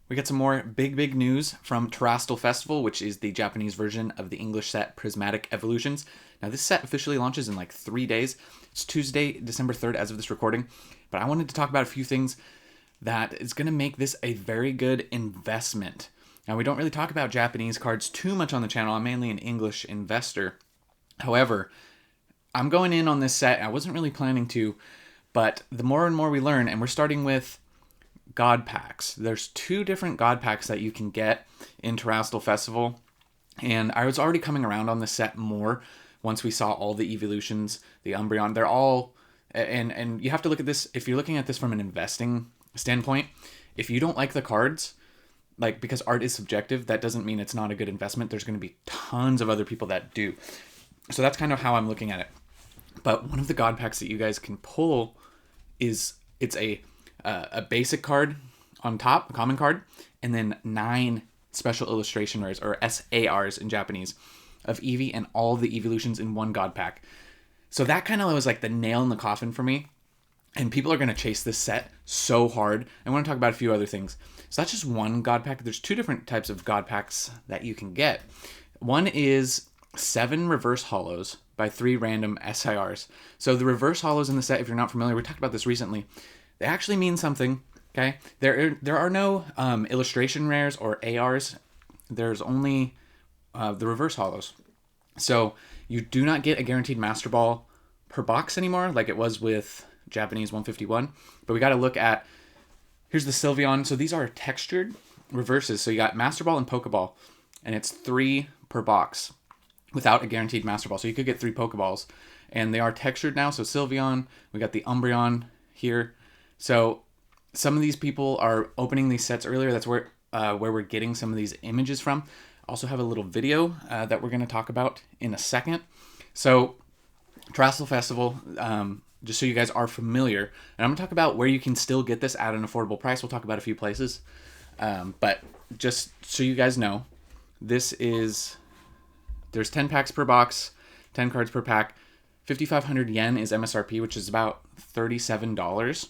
We got some more big news from Terastal Festival, which is the Japanese version of the English set Prismatic Evolutions. Now, this set officially launches in like 3 days. It's Tuesday, December 3rd, as of this recording. But I wanted to talk about a few things that is going to make this a very good investment. Now, we don't really talk about Japanese cards too much on the channel. I'm mainly an English investor. However, I'm going in on this set. I wasn't really planning to, but the more and more we learn, and we're starting with God packs. There's 2 different God packs that you can get in Terastal Festival, and I was already coming around on the set more once we saw all the evolutions, the Umbreon. They're all, and you have to look at this, if you're looking at this from an investing standpoint, if you don't like the cards, like, because art is subjective, that doesn't mean it's not a good investment. There's going to be tons of other people that do. So that's kind of how I'm looking at it. But one of the God packs that you guys can pull is, it's a basic card on top, a common card, and then 9 special illustration rares, or SARs in Japanese, of Eevee and all the evolutions in one God pack. So that kind of was like the nail in the coffin for me. And people are going to chase this set so hard. I want to talk about a few other things. So that's just one God pack. There's 2 different types of God packs that you can get. One is 7 reverse holos by 3 random SIRs. So the reverse holos in the set, if you're not familiar, we talked about this recently, they actually mean something, okay? There are no illustration rares or ARs. There's only the reverse holos. So you do not get a guaranteed Master Ball per box anymore, like it was with Japanese 151. But we got to look at, here's the Sylveon. So these are textured reverses. So you got Master Ball and Pokeball, and it's 3 per box without a guaranteed Master Ball. So you could get 3 Pokeballs, and they are textured now. So Sylveon, we got the Umbreon here. So some of these people are opening these sets earlier. That's where we're getting some of these images from. Also have a little video that we're going to talk about in a second. So Terastal Festival, just so you guys are familiar, and I'm going to talk about where you can still get this at an affordable price. We'll talk about a few places. But just so you guys know, this is, there's 10 packs per box, 10 cards per pack. 5,500 yen is MSRP, which is about $37.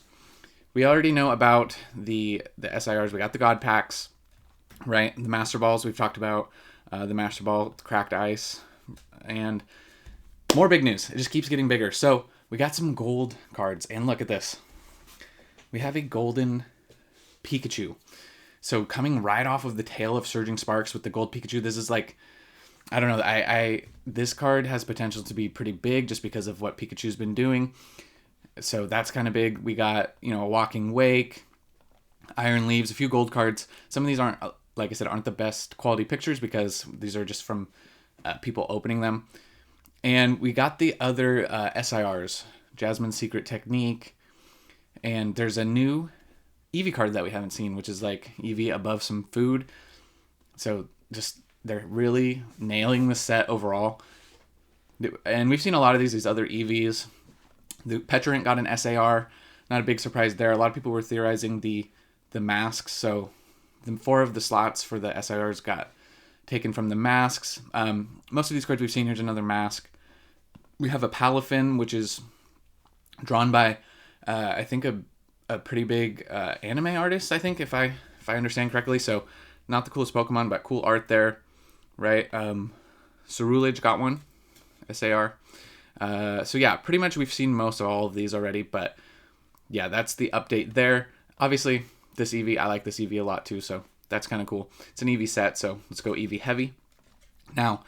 We already know about the SIRs. We got the God packs, right? The Master Balls we've talked about, the Master Ball, Cracked Ice, and more big news. It just keeps getting bigger. So we got some gold cards, and look at this. We have a golden Pikachu. So coming right off of the tail of Surging Sparks with the gold Pikachu, this is like, I don't know, this card has potential to be pretty big just because of what Pikachu's been doing. So that's kind of big. We got, a Walking Wake, Iron Leaves, a few gold cards. Some of these aren't, like I said, aren't the best quality pictures because these are just from people opening them. And we got the other SIRs, Jasmine's Secret Technique, and there's a new Eevee card that we haven't seen, which is like Eevee above some food. So just, they're really nailing the set overall. And we've seen a lot of these other Eevees. The Petrant got an SAR, not a big surprise there. A lot of people were theorizing the masks, so the 4 of the slots for the SIRs got taken from the masks. Most of these cards we've seen, here's another mask. We have a Palafin, which is drawn by, I think, a pretty big anime artist, I think, if I understand correctly. So not the coolest Pokemon, but cool art there, right? Cerulege got one, SAR. So yeah, pretty much we've seen most of all of these already, but yeah, that's the update there. Obviously, this Eevee, I like this Eevee a lot too, so that's kind of cool. It's an Eevee set, so let's go Eevee heavy. Now,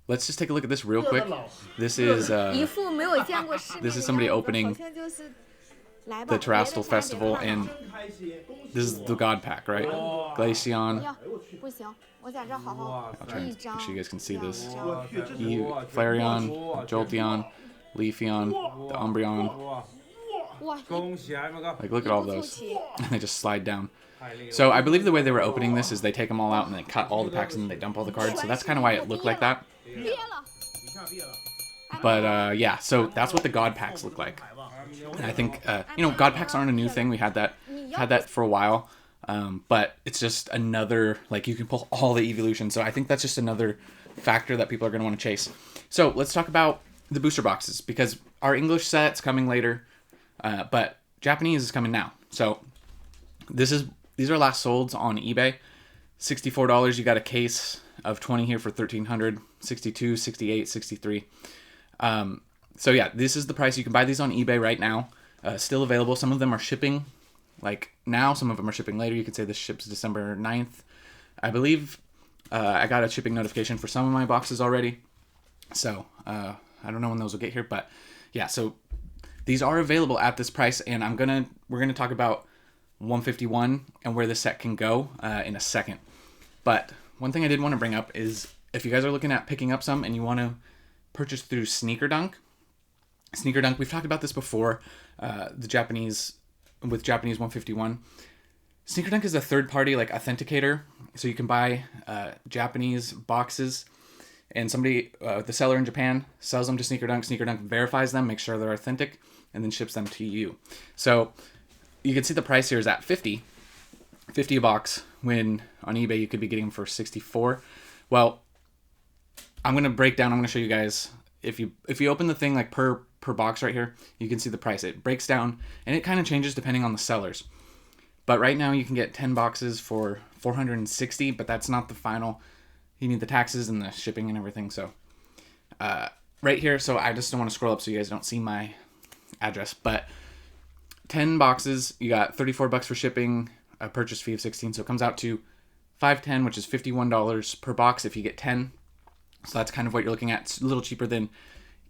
let's just take a look at this real quick. This is somebody opening the Terastal Festival, and this is the God pack, right? Glaceon. I'll try and make sure you guys can see this. Flareon, Jolteon, Leafeon, the Umbreon. Like, look at all those. And they just slide down. So I believe the way they were opening this is they take them all out and they cut all the packs and then they dump all the cards. So that's kind of why it looked like that. But yeah, so that's what the God packs look like. And I think, God packs aren't a new thing. We had that for a while. But it's just another, like, you can pull all the evolutions. So I think that's just another factor that people are going to want to chase. So let's talk about the booster boxes, because our English set's coming later, but Japanese is coming now. So this is these are last solds on eBay. $64, you got a case of 20 here for $1,300, 62, 68, 63. So yeah, this is the price. You can buy these on eBay right now. Still available. Some of them are shipping like now, some of them are shipping later. You could say this ships December 9th. I believe I got a shipping notification for some of my boxes already. So I don't know when those will get here, but yeah, so these are available at this price, and we're gonna talk about 151 and where the set can go in a second. But one thing I did want to bring up is if you guys are looking at picking up some and you want to purchase through Sneaker Dunk, we've talked about this before, the Japanese 151. Sneaker Dunk is a third-party like authenticator, so you can buy Japanese boxes, and the seller in Japan sells them to Sneaker Dunk. Sneaker Dunk verifies them, makes sure they're authentic, and then ships them to you. So you can see the price here is at $50 a box, when on eBay you could be getting them for $64. Well, I'm going to show you guys, if you open the thing like per box right here, you can see the price. It breaks down, and it kind of changes depending on the sellers. But right now you can get 10 boxes for $460, but that's not the final. You need the taxes and the shipping and everything. So right here, so I just don't want to scroll up so you guys don't see my address, but 10 boxes, you got $34 for shipping, a purchase fee of $16, so it comes out to $510, which is $51 per box if you get 10. So that's kind of what you're looking at. It's a little cheaper than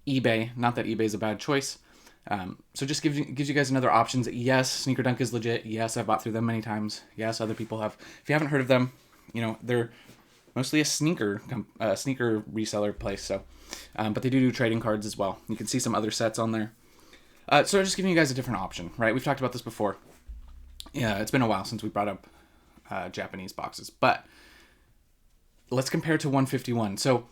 eBay. Not that eBay is a bad choice. So just gives you guys another options. Yes, Sneaker Dunk is legit. Yes, I've bought through them many times. Yes, other people have. If you haven't heard of them, they're mostly a sneaker reseller place. So, but they do trading cards as well. You can see some other sets on there. So I'm just giving you guys a different option, right? We've talked about this before. Yeah, it's been a while since we brought up Japanese boxes, but let's compare to 151. So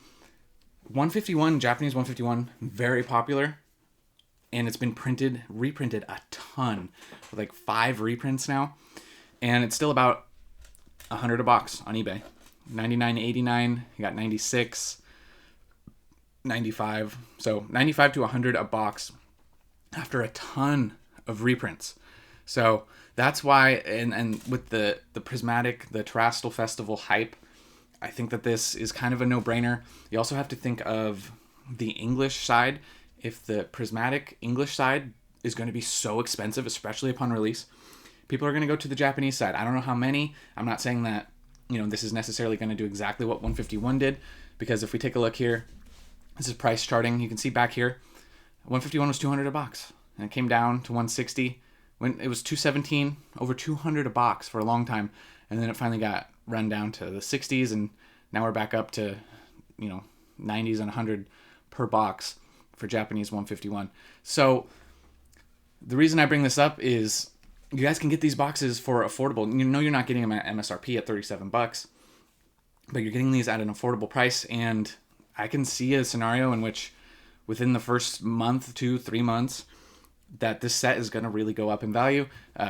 151, Japanese 151, very popular, and it's been reprinted a ton, with like 5 reprints now, and it's still about $100 a box on eBay. $99.89, you got 96, 95, so 95 to 100 a box after a ton of reprints. So that's why, and with the Prismatic, the Terastal Festival hype, I think that this is kind of a no-brainer. You also have to think of the English side. If the Prismatic English side is going to be so expensive, especially upon release, people are going to go to the Japanese side. I don't know how many. I'm not saying that this is necessarily going to do exactly what 151 did, because if we take a look here, this is price charting. You can see back here, 151 was $200 a box, and it came down to 160 when it was 217, over $200 a box for a long time, and then it finally got run down to the 60s, and now we're back up to 90s and 100 per box for Japanese 151. So the reason I bring this up is you guys can get these boxes for affordable. You're not getting them at MSRP at $37, but you're getting these at an affordable price, and I can see a scenario in which within the first month, 2-3 months, that this set is going to really go up in value.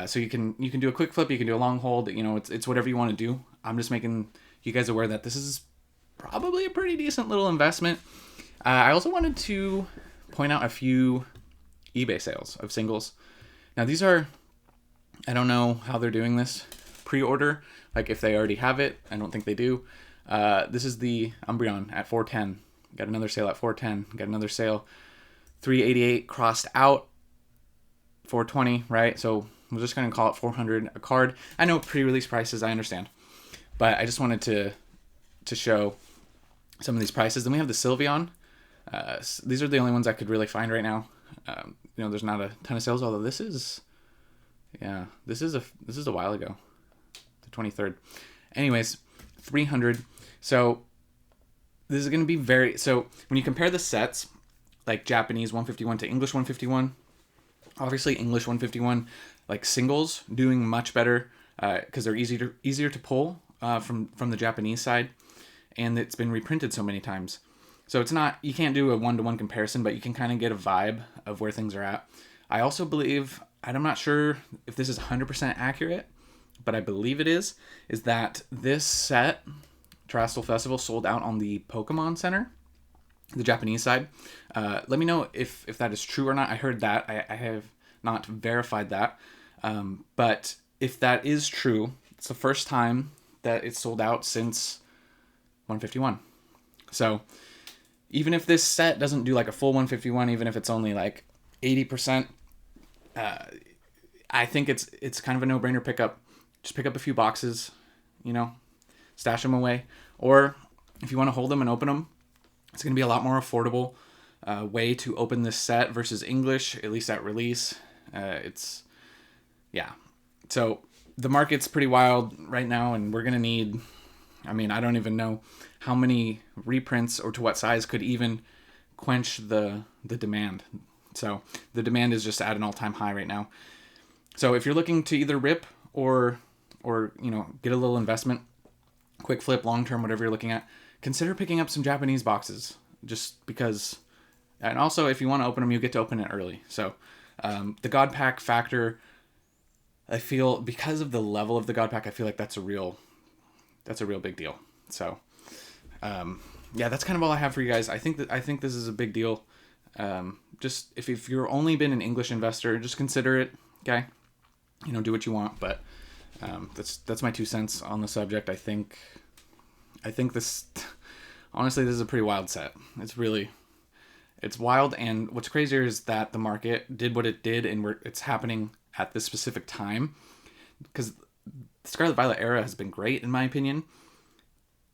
So you can do a quick flip, you can do a long hold. It's whatever you want to do. I'm just making you guys aware that this is probably a pretty decent little investment. I also wanted to point out a few eBay sales of singles. Now these are, I don't know how they're doing this pre-order, like if they already have it. I don't think they do. This is the Umbreon at $410. Got another sale at $410. Got another sale $388 crossed out, $420, right? So we're just going to call it $400 a card. I know pre-release prices, I understand, but I just wanted to show some of these prices. Then we have the Sylveon. These are the only ones I could really find right now. There's not a ton of sales, although this is a while ago, the 23rd. Anyways, $300. So this is going to be so when you compare the sets, like Japanese 151 to English 151, obviously English 151, like singles, doing much better because they're easier to pull from the Japanese side, and it's been reprinted so many times. So it's not, you can't do a one-to-one comparison, but you can kind of get a vibe of where things are at. I also believe, and I'm not sure if this is 100% accurate, but I believe it is that this set, Terastal Festival, sold out on the Pokemon Center, the Japanese side. Let me know if that is true or not. I heard that. I have not verified that. But if that is true, It's the first time that it's sold out since 151. So even if this set doesn't do like a full 151, even if it's only like 80%, I think it's kind of a no-brainer pickup. Just pick up a few boxes, you know, stash them away. Or if you want to hold them and open them, it's going to be a lot more affordable way to open this set versus English, at least at release. Yeah. So the market's pretty wild right now, and we're going to need, I mean, I don't even know how many reprints or to what size could even quench the demand. So the demand is just at an all-time high right now. So if you're looking to either rip or get a little investment, quick flip, long term, whatever you're looking at, consider picking up some Japanese boxes, just because. And also, if you want to open them, you get to open it early. So the God Pack factor, I feel, because of the level of the God Pack, I feel like that's a real big deal. So that's kind of all I have for you guys. I think this is a big deal. Just if you're only been an English investor, just consider it. Okay, do what you want, but that's my 2 cents on the subject. I think this, honestly, this is a pretty wild set. It's wild, and what's crazier is that the market did what it did, and it's happening at this specific time, because the Scarlet Violet era has been great in my opinion,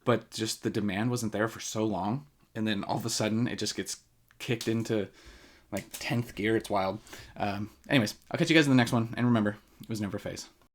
but just the demand wasn't there for so long, and then all of a sudden it just gets kicked into like 10th gear. It's wild. Anyways, I'll catch you guys in the next one, and remember, it was never a phase.